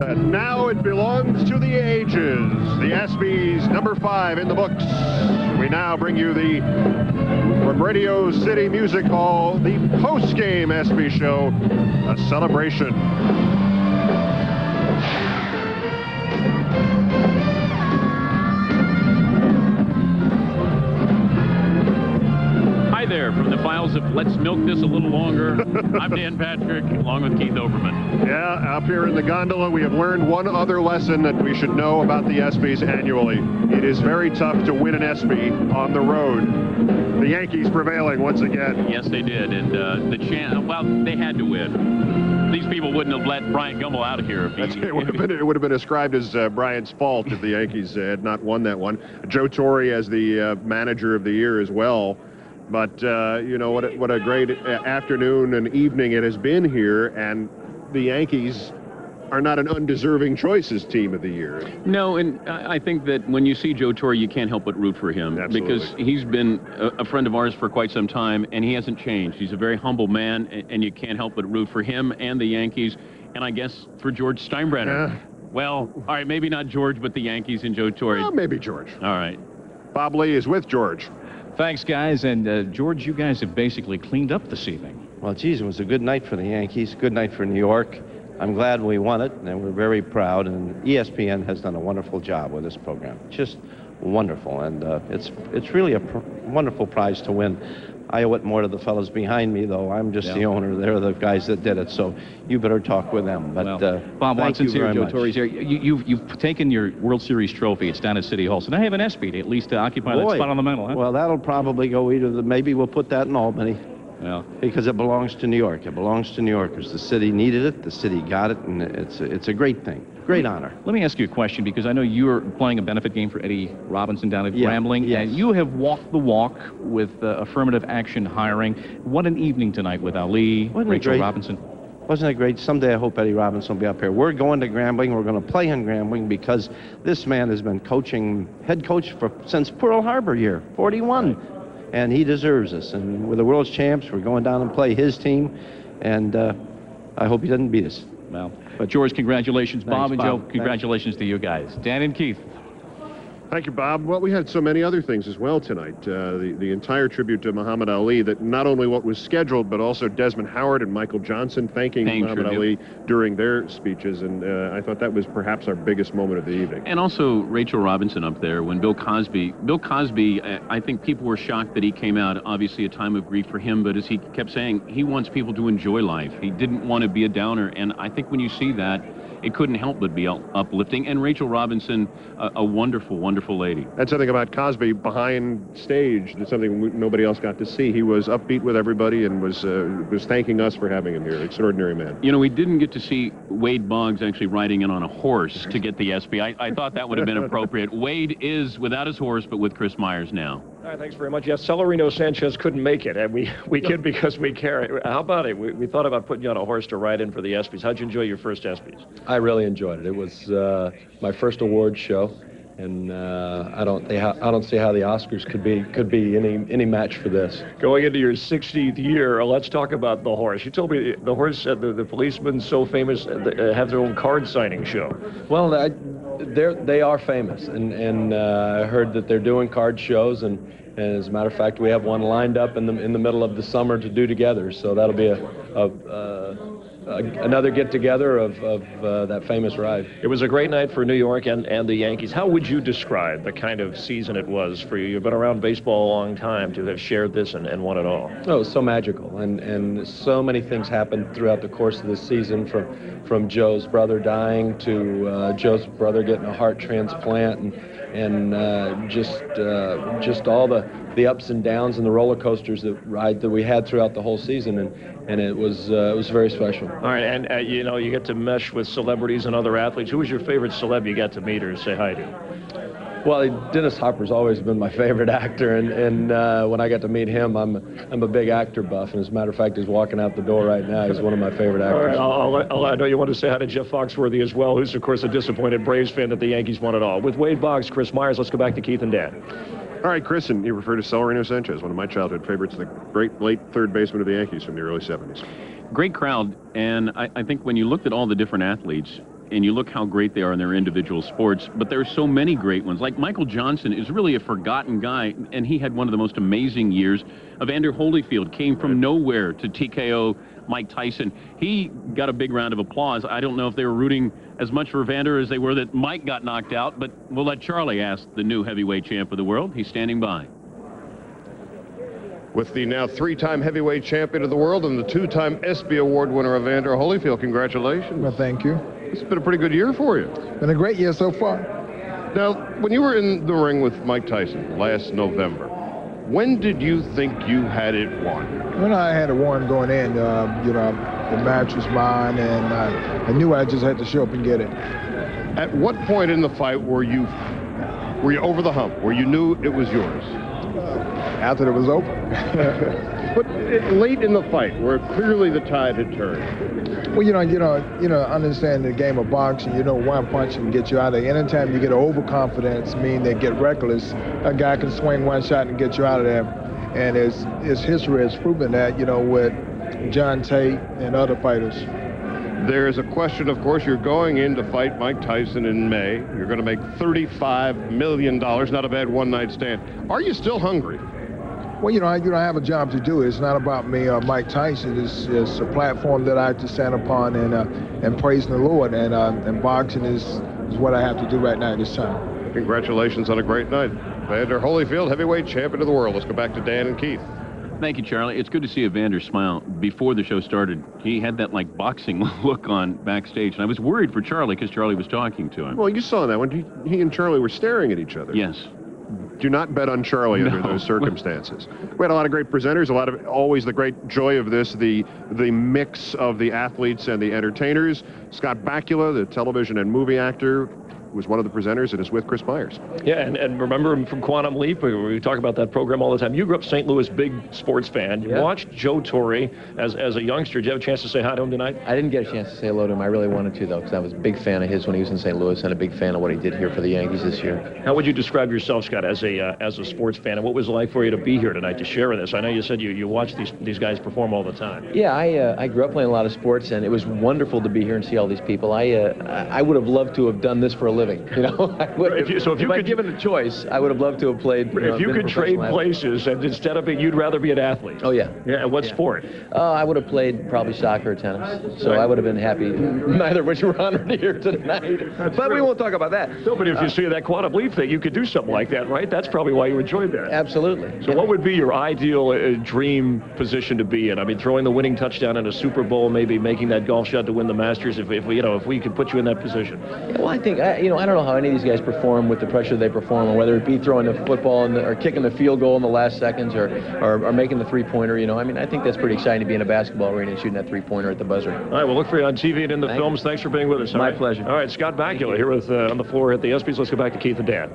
And now it belongs to the ages. The ESPYs, number 5 in the books. We now bring you from Radio City Music Hall, the post-game ESPY show, a celebration. Hi there, from the files of Let's Milk This a Little Longer. I'm Dan Patrick, along with Keith Olbermann. Yeah, up here in the gondola, we have learned one other lesson that we should know about the ESPYs annually. It is very tough to win an ESPY on the road. The Yankees prevailing once again. Yes, they did, and well, they had to win. These people wouldn't have let Brian Gumbel out of here. It would have been ascribed as Brian's fault if the Yankees had not won that one. Joe Torre as the manager of the year as well. But, you know, what a great afternoon and evening it has been here, and the Yankees are not an undeserving choice as team of the year. No, and I think that when you see Joe Torre, you can't help but root for him. Absolutely. Because he's been a friend of ours for quite some time, and he hasn't changed. He's a very humble man, and you can't help but root for him and the Yankees, and I guess for George Steinbrenner. Well, all right, maybe not George, but the Yankees and Joe Torre. Well, maybe George. All right. Bob Lee is with George. Thanks, guys. And, George, you guys have basically cleaned up this evening. Well, geez, it was a good night for the Yankees, good night for New York. I'm glad we won it, and we're very proud. And ESPN has done a wonderful job with this program. Just wonderful. And it's really a wonderful prize to win. I owe it more to the fellows behind me, though. I'm just the owner. They're the guys that did it, so you better talk with them. But well, Bob Watson's here, Joe Torre's here. You've taken your World Series trophy. It's down at City Hall, so now you have an ESPY to at least occupy that spot on the mantle, huh? Well, that'll probably go maybe we'll put that in Albany. Well, because it belongs to New York. It belongs to New Yorkers. The city needed it. The city got it, and it's a great thing. Great honor. Let me ask you a question, because I know you're playing a benefit game for Eddie Robinson down at Grambling, and you have walked the walk with affirmative action hiring. What an evening tonight with Ali, Rachel Robinson. Wasn't it great? Someday I hope Eddie Robinson will be up here. We're going to Grambling. We're going to play in Grambling because this man has been head coach since Pearl Harbor year, 41. Right. And he deserves this. And we're the world's champs. We're going down and play his team. And I hope he doesn't beat us. Well, but George, congratulations. Thanks, Bob and Joe, congratulations to you guys. Dan and Keith. Thank you, Bob. Well, we had so many other things as well tonight. The entire tribute to Muhammad Ali, that not only what was scheduled, but also Desmond Howard and Michael Johnson thanking Muhammad Ali during their speeches. And I thought that was perhaps our biggest moment of the evening. And also Rachel Robinson up there when Bill Cosby, I think people were shocked that he came out, obviously a time of grief for him, but as he kept saying, he wants people to enjoy life. He didn't want to be a downer. And I think when you see that, it couldn't help but be uplifting. And Rachel Robinson, a wonderful, wonderful lady. That's something about Cosby behind stage. That's something nobody else got to see. He was upbeat with everybody and was thanking us for having him here. Extraordinary man. You know, we didn't get to see Wade Boggs actually riding in on a horse to get the ESPY. I thought that would have been appropriate. Wade is without his horse, but with Chris Myers now. All right, thanks very much. Yes, Celerino Sanchez couldn't make it, and we did because we care. How about it? We thought about putting you on a horse to ride in for the ESPYs. How'd you enjoy your first ESPYs? I really enjoyed it. It was my first award show, and I don't see how the Oscars could be any match for this. Going into your 60th year, let's talk about the horse. You told me the horse, the policeman's so famous, have their own card signing show. Well, they are famous, and I heard that they're doing card shows, and as a matter of fact, we have one lined up in the middle of the summer to do together. So that'll be another get-together of that famous ride. It was a great night for New York and the Yankees. How would you describe the kind of season it was for you? You've been around baseball a long time to have shared this and won it all. Oh, it was so magical, and so many things happened throughout the course of this season, from Joe's brother dying to Joe's brother getting a heart transplant, and just all the ups and downs and the roller coasters that we had throughout the whole season, and it was very special. All right, and you know, you get to mesh with celebrities and other athletes. Who was your favorite celeb you got to meet or say hi to? Well, Dennis Hopper's always been my favorite actor, and when I got to meet him, I'm a big actor buff, and as a matter of fact, he's walking out the door right now. He's one of my favorite actors. All right, I know you want to say hi to Jeff Foxworthy as well, who's, of course, a disappointed Braves fan that the Yankees won it all. With Wade Boggs, Chris Myers, let's go back to Keith and Dan. All right, Chris, and you refer to Celerino Sanchez, one of my childhood favorites, the great late third baseman of the Yankees from the early 70s. Great crowd, and I think when you looked at all the different athletes, and you look how great they are in their individual sports, but there are so many great ones. Like Michael Johnson is really a forgotten guy, and he had one of the most amazing years. Evander Holyfield came from nowhere to TKO Mike Tyson. He got a big round of applause. I don't know if they were rooting as much for Evander as they were that Mike got knocked out, but we'll let Charlie ask the new heavyweight champ of the world. He's standing by. With the now 3-time heavyweight champion of the world and the 2-time ESPY award winner Evander Holyfield, congratulations. Well, thank you. It's been a pretty good year for you. Been a great year so far. Now, when you were in the ring with Mike Tyson last November, when did you think you had it won? When I had it won going in, the match was mine, and I knew I just had to show up and get it. At what point in the fight were you over the hump, where you knew it was yours? After it was over. But late in the fight, where clearly the tide had turned. Well, understand the game of boxing, one punch can get you out of there. Anytime you get overconfidence, they get reckless, a guy can swing one shot and get you out of there. And his history has proven that, with John Tate and other fighters. There is a question, of course, you're going in to fight Mike Tyson in May. You're going to make $35 million, not a bad one-night stand. Are you still hungry? Well, I have a job to do. It's not about me or Mike Tyson. It's a platform that I have to stand upon and praising the Lord. And boxing is what I have to do right now at this time. Congratulations on a great night. Evander Holyfield, heavyweight champion of the world. Let's go back to Dan and Keith. Thank you, Charlie. It's good to see Evander smile. Before the show started, he had that, boxing look on backstage, and I was worried for Charlie because Charlie was talking to him. Well, you saw that when he and Charlie were staring at each other. Yes. Do not bet on Charlie under those circumstances. We had a lot of great presenters, always the great joy of this, the mix of the athletes and the entertainers. Scott Bakula, the television and movie actor, was one of the presenters and is with Chris Myers. Yeah, and remember him from Quantum Leap. We talk about that program all the time. You grew up St. Louis, big sports fan. You watched Joe Torre as a youngster. Did you have a chance to say hi to him tonight? I didn't get a chance to say hello to him. I really wanted to, though, because I was a big fan of his when he was in St. Louis and a big fan of what he did here for the Yankees this year. How would you describe yourself, Scott, as a sports fan, and what was it like for you to be here tonight to share in this? I know you said you watch these guys perform all the time. Yeah, I grew up playing a lot of sports, and it was wonderful to be here and see all these people. I would have loved to have done this for a living, If I'd given a choice, I would have loved to have played. If you could trade places, and instead of you'd rather be an athlete. Oh yeah. Yeah. What sport? I would have played probably soccer or tennis. So I would have been happy. Neither of which were honored here tonight. But we won't talk about that. No, but if you see that Quantum Leap thing, you could do something like that, right? That's probably why you enjoyed that. Absolutely. So what would be your ideal dream position to be in? I mean, throwing the winning touchdown in a Super Bowl, maybe making that golf shot to win the Masters. If we could put you in that position. Well, I think I don't know how any of these guys perform with the pressure they perform, or whether it be throwing the football or kicking the field goal in the last seconds, or making the three-pointer. I think that's pretty exciting to be in a basketball arena and shooting that three-pointer at the buzzer. All right, we'll look for you on TV and in the films. Thanks for being with us. My pleasure. All right, Scott Bakula here with on the floor at the ESPYs. Let's go back to Keith and Dan.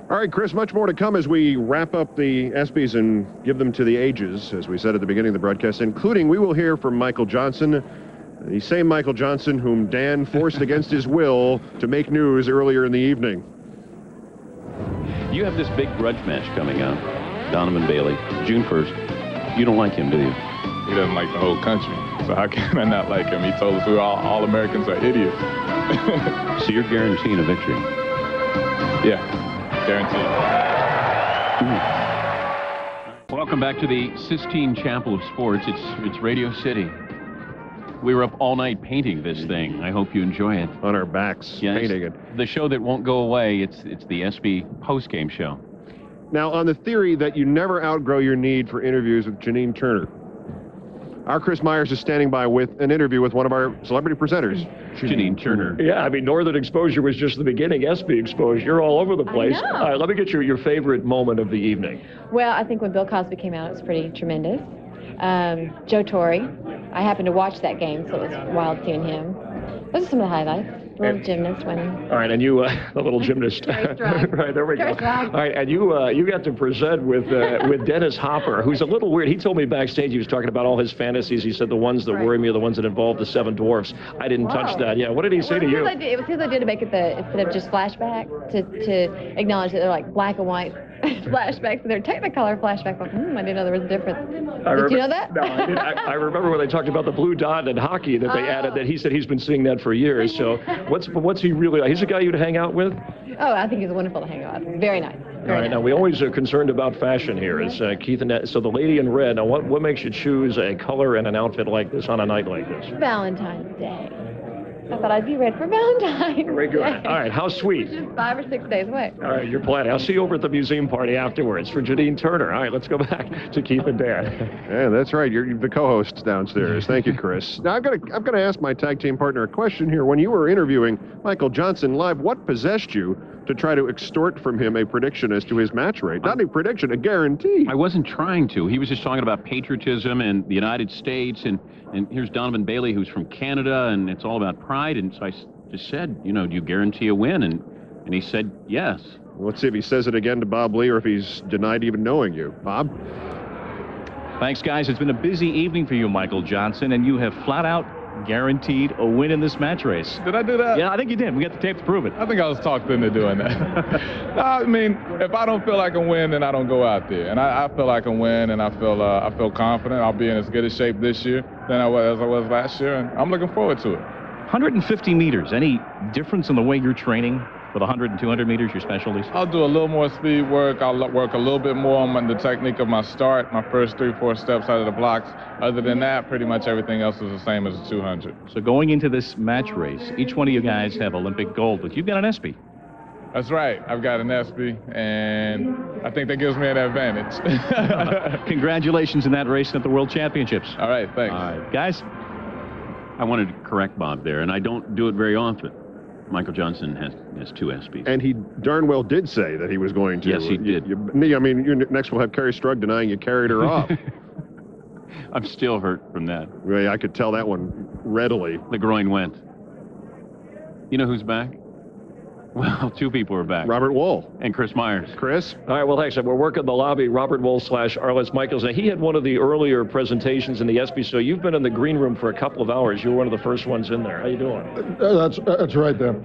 All right, Chris, much more to come as we wrap up the ESPYs and give them to the ages, as we said at the beginning of the broadcast, including we will hear from Michael Johnson, the same Michael Johnson whom Dan forced against his will to make news earlier in the evening. You have this big grudge match coming up, Donovan Bailey, June 1st. You don't like him, do you? He doesn't like the whole country, so how can I not like him? He told us all Americans are idiots. So you're guaranteeing a victory? Yeah, guaranteed. Welcome back to the Sistine Chapel of Sports. It's Radio City. We were up all night painting this thing. I hope you enjoy it. On our backs, painting it. The show that won't go away. It's the ESPY post-game show. Now, on the theory that you never outgrow your need for interviews with Janine Turner, our Chris Myers is standing by with an interview with one of our celebrity presenters, Janine Turner. Yeah, I mean, Northern Exposure was just the begining. ESPY Exposure, you're all over the place. I know. All right, let me get your favorite moment of the evening. Well, I think when Bill Cosby came out, it was pretty tremendous. Joe Torre, I happened to watch that game, so it was wild seeing him. Those are some of the highlights. The little gymnast winning. All right, and you, the little gymnast. Very strong. Right, there we go. Very strong. All right, and you got to present with Dennis Hopper, who's a little weird. He told me backstage he was talking about all his fantasies. He said the ones that worry me are the ones that involve the Seven Dwarfs. I didn't touch that. Yeah, what did he say to you? It was his idea to make it instead of just flashback, to acknowledge that they're like black and white flashbacks, and they're Technicolor flashbacks. I didn't know there was a difference. Did you know that? No, I didn't. I remember when they talked about the blue dot in hockey that they added that. He said he's been seeing that for years. So what's he really like? He's a guy you'd hang out with? Oh, I think he's wonderful to hang out with. Very nice. All right, now we always are concerned about fashion here. Is Keith and so the lady in red. Now, what makes you choose a color and an outfit like this on a night like this? Valentine's Day. I thought I'd be ready for Valentine's Very good. Day. All right, how sweet. Just 5 or 6 days away. All right, you're planning. I'll see you over at the museum party afterwards for Janine Turner. All right, let's go back to Keith and Dan. Yeah, that's right. You're the co-hosts downstairs. Thank you, Chris. Now, I'm gonna ask my tag team partner a question here. When you were interviewing Michael Johnson live, what possessed you to try to extort from him a prediction as to his match rate? Not a prediction, a guarantee. I wasn't trying to. He was just talking about patriotism and the United States, and here's Donovan Bailey, who's from Canada, and it's all about pride. And so I just said, do you guarantee a win? And he said yes. Let's see if he says it again to Bob Lee or if he's denied even knowing you. Bob? Thanks, guys. It's been a busy evening for you, Michael Johnson, and you have flat out guaranteed a win in this match race. Did I do that? Yeah, I think you did. We got the tape to prove it. I think I was talked into doing that. No, I mean, if I don't feel like I win, then I don't go out there. And I feel like I win, and I feel confident. I'll be in as good a shape this year than I was last year, and I'm looking forward to it. 150 meters. Any difference in the way you're training for the 100 and 200 meters, your specialties? I'll do a little more speed work. I'll work a little bit more on the technique of my start, my first 3-4 steps out of the blocks. Other than that, pretty much everything else is the same as the 200. So going into this match race, each one of you guys have Olympic gold, but you've got an ESPY. That's right. I've got an ESPY, and I think that gives me an advantage. Congratulations in that race at the World Championships. All right, thanks. All right, guys. I wanted to correct Bob there, and I don't do it very often. Michael Johnson has 2 ESPYs. And he darn well did say that he was going to. Yes, he did. Next we'll have Carrie Strug denying you carried her off. I'm still hurt from that. Well, I could tell that one readily. The groin went. You know who's back? Well, 2 people are back. Robert Wuhl. And Chris Myers. Chris? All right, well, thanks. We're working the lobby. Robert Wuhl / Arliss Michaels. Now, he had one of the earlier presentations in the ESPY, so you've been in the green room for a couple of hours. You were one of the first ones in there. How you doing? That's right there.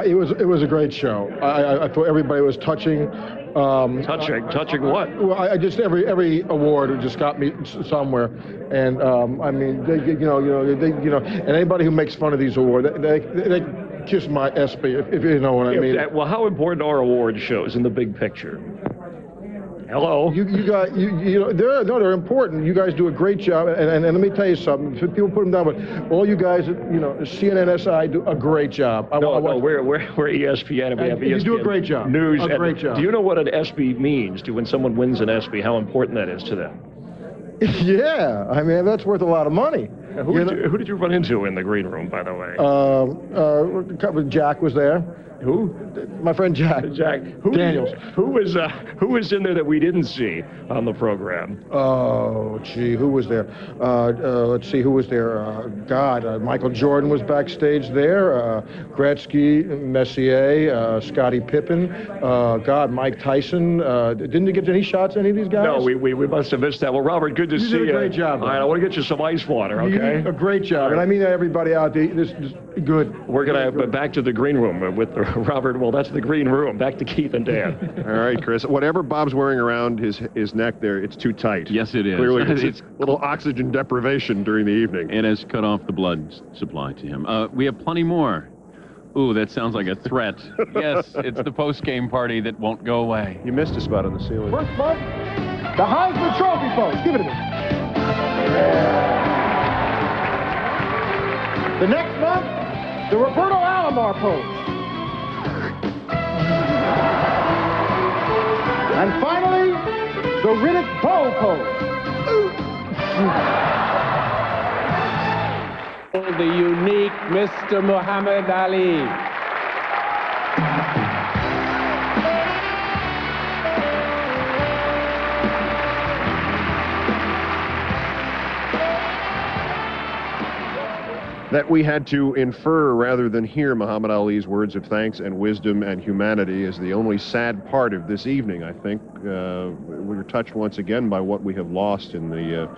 It was a great show. I thought everybody was touching. Touching what? Well, I just every award just got me somewhere, and I mean, and anybody who makes fun of these awards, they kiss my ESPY, if you know what I mean. Well, how important are award shows in the big picture? Hello. They're important. You guys do a great job, and let me tell you something. People put them down, but all you guys, CNN, SI do a great job. We're ESPN, and we have ESPN. You do a great job. News. A great job. Do you know what an ESPY means when someone wins an ESPY? How important that is to them? Yeah, I mean that's worth a lot of money. Who did you run into in the green room, by the way? Jack was there. Who? My friend Jack. Daniels. Who was in there that we didn't see on the program? Oh, gee, who was there? Let's see, who was there? Michael Jordan was backstage there. Gretzky, Messier, Scottie Pippen. Mike Tyson. Didn't you get any shots, any of these guys? No, we must have missed that. Well, Robert, good to see you. You did a great job. All right, I want to get you some ice water, okay? You did a great job, and I mean everybody out there. This is good. We're going to back to the green room with Robert. Well, that's the green room. Back to Keith and Dan. All right, Chris. Whatever Bob's wearing around his neck there, it's too tight. Yes, it is. Clearly, it's a little oxygen deprivation during the evening. It has cut off the blood supply to him. We have plenty more. Ooh, that sounds like a threat. Yes, it's the post-game party that won't go away. You missed a spot on the ceiling. First month, the Heisman Trophy, folks. Give it to me. The next month, the Roberto Alomar pose. And finally, the Riddick Bowe pose. The unique Mr. Muhammad Ali. That we had to infer rather than hear Muhammad Ali's words of thanks and wisdom and humanity is the only sad part of this evening, I think. We were touched once again by what we have lost in the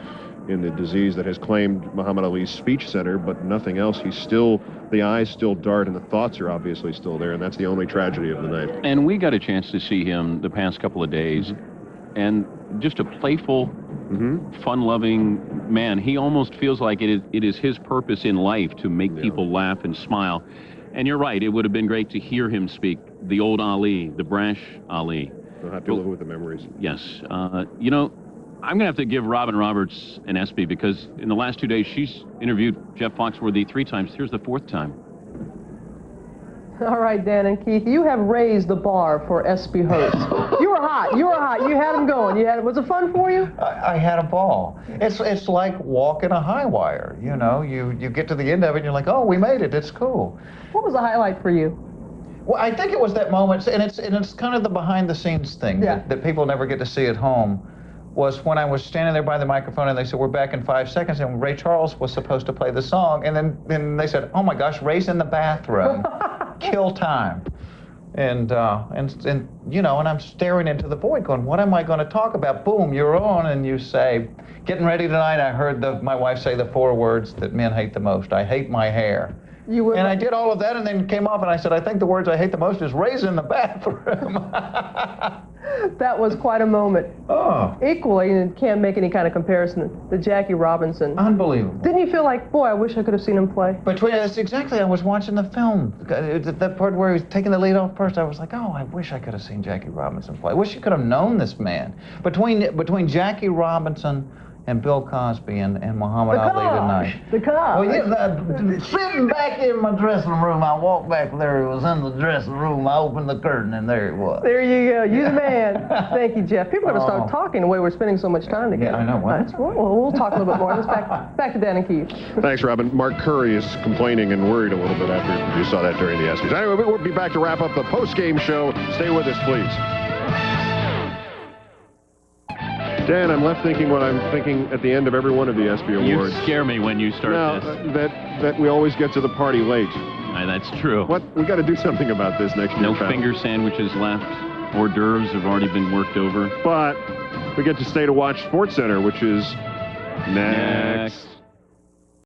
in the disease that has claimed Muhammad Ali's speech center, but nothing else. He's still, the eyes still dart and the thoughts are obviously still there, and that's the only tragedy of the night. And we got a chance to see him the past couple of days, and just a playful, fun-loving man. He almost feels like it is his purpose in life to make people laugh and smile. And you're right, it would have been great to hear him speak, the old Ali, the brash Ali. We'll have to live with the memories. Yes. You know, I'm going to have to give Robin Roberts an ESPY because in the last 2 days, she's interviewed Jeff Foxworthy 3 times. Here's the 4th time. All right, Dan and Keith, you have raised the bar for ESPY hosts. You were hot. You were hot. You had them going. Was it fun for you? I had a ball. It's like walking a high wire. You know, you get to the end of it and you're like, oh, we made it. It's cool. What was the highlight for you? Well, I think it was that moment, and it's kind of the behind-the-scenes thing that people never get to see at home, was when I was standing there by the microphone and they said, we're back in 5 seconds, and Ray Charles was supposed to play the song, and then they said, oh my gosh, Ray's in the bathroom. Kill time. And you know, and I'm staring into the void going, what am I going to talk about? Boom, you're on, and you say, getting ready tonight, I heard my wife say the 4 words that men hate the most. I hate my hair. And I did all of that and then came off and I said, I think the words I hate the most is Ray's in the bathroom. That was quite a moment. Oh. Equally, and can't make any kind of comparison, the Jackie Robinson. Unbelievable. Didn't you feel like, boy, I wish I could have seen him play? That's exactly, I was watching the film. That part where he was taking the lead off first, I was like, oh, I wish I could have seen Jackie Robinson play. I wish you could have known this man. Between Jackie Robinson and Bill Cosby and Muhammad Ali tonight. The car. Well, sitting back in my dressing room, I walked back there. It was in the dressing room. I opened the curtain, and there it was. There you go. You the man. Thank you, Jeff. People are going to start talking the way we're spending so much time together. Yeah, I know. Well, we'll talk a little bit more. Let's back to Dan and Keith. Thanks, Robin. Mark Curry is complaining and worried a little bit after you saw that during the ESPYs. Anyway, we'll be back to wrap up the post-game show. Stay with us, please. Dan, I'm left thinking what I'm thinking at the end of every one of the ESPY awards. You scare me when you start this. That we always get to the party late. That's true. We got to do something about this next year. No finger sandwiches left. Hors d'oeuvres have already been worked over. But we get to stay to watch SportsCenter, which is next.